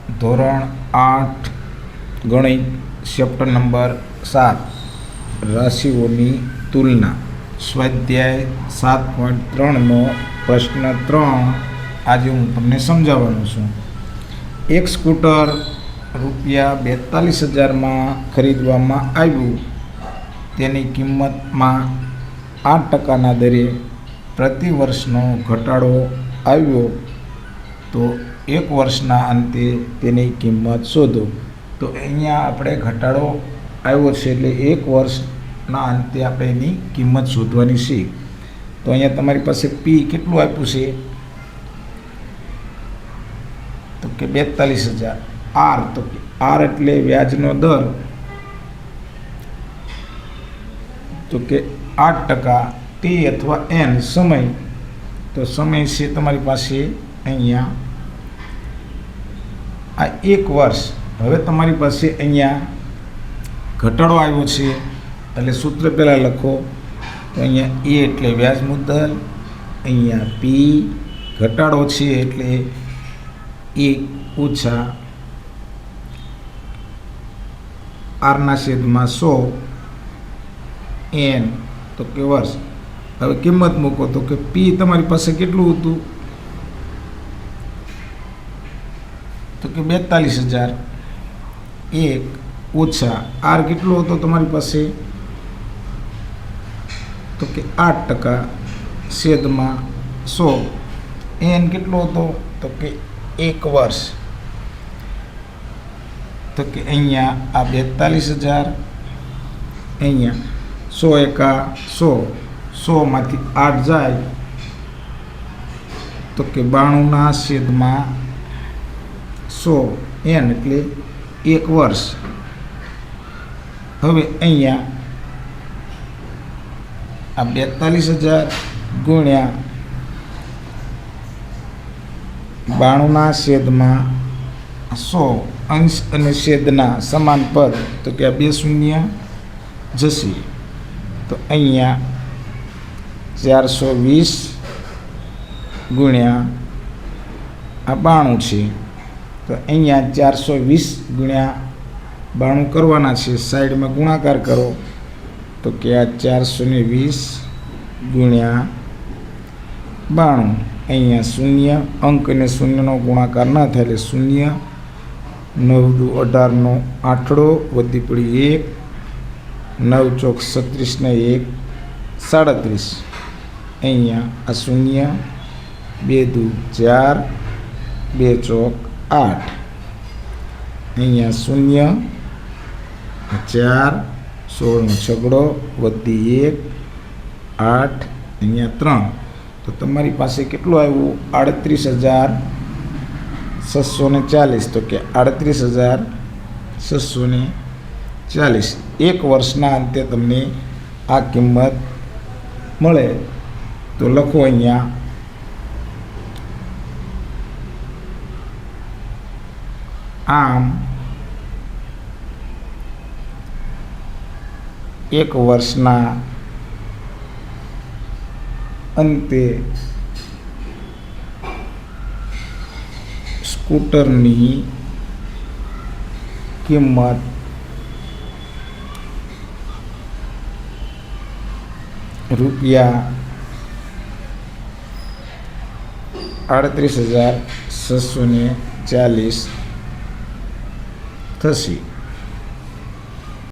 ધોરણ 8 ગણિત chapter number 7 રાશિઓની તુલના સ્વાધ્યાય 7.3નો પ્રશ્ન 3 આજે હું તમને સમજાવવાનો છું. એક સ્કૂટર રૂપિયા 42,000માં ખરીદવામાં આવ્યું. તેની કિંમતમાં 8% દરે પ્રતિ વર્ષનો ઘટાડો આવ્યો તો એક વર્ષના અંતે તેની કિંમત શોધો. તો અહીંયા આપણે ઘટાડો આવ્યો છે એટલે એક વર્ષના અંતે આપણે એની કિંમત શોધવાની છે. તો અહીંયા તમારી પાસે પી કેટલું આપ્યું છે તો કે 42,000. આર તો કે આર એટલે વ્યાજનો દર તો કે 8%. ટી અથવા એન સમય તો સમય છે તમારી પાસે અહીંયા આ એક વર્ષ. હવે તમારી પાસે અહીંયા ઘટાડો આવ્યો છે એટલે સૂત્ર પહેલાં લખો. તો અહીંયા એ એટલે વ્યાજ મુદ્દલ, અહીંયા પી ઘટાડો છે એટલે 1 ઓછા આરના છેદમાં 100 એન તો કે વર્ષ. હવે કિંમત મૂકો તો કે પી તમારી પાસે કેટલું હતું તો કે 42,000. 1 ઓછા આર કેટલો હતો તમારી પાસે તો કે 8% છેદમાં 100. એન કેટલો હતો તો કે 1 વર્ષ. તો કે અહીંયા આ 42,000 અહીંયા 100 એકા 100, 100માંથી 8 જાય તો કે 92ના છેદમાં 100 એન એટલે 1 વર્ષ. હવે અહીંયા આ 42,000 ગુણ્યા 92ના છેદમાં 100 અંશ અને છેદના સમાન પદ તો કે આ 2 શૂન્ય જશે. તો અહીંયા 420 ગુણ્યા આ 92 છે. તો અહીંયા 420 ગુણ્યા 92 કરવાના છે. સાઈડમાં ગુણાકાર કરો તો કે આ 420 ગુણ્યા 92. અહીંયા શૂન્ય અંક અને શૂન્યનો ગુણાકાર ન થાય એટલે શૂન્ય. 9 દુ 18નો આઠડો વધી પડી 1, 9 ચોક 36 ને 1 37. અહીંયા આ શૂન્ય 2 દુ 4, 2 ચોક 8. અહીંયા શૂન્ય 4, 16નો છગડો વધી 1, 8, અહીંયા 3. તો તમારી પાસે કેટલું આવ્યું 38,640. તો કે 38,640 એક વર્ષના અંતે તમને આ કિંમત મળે. તો લખો અહીંયા આમ એક વર્ષના અંતે સ્કૂટરની કિંમત રૂપિયા 38,640 થશે.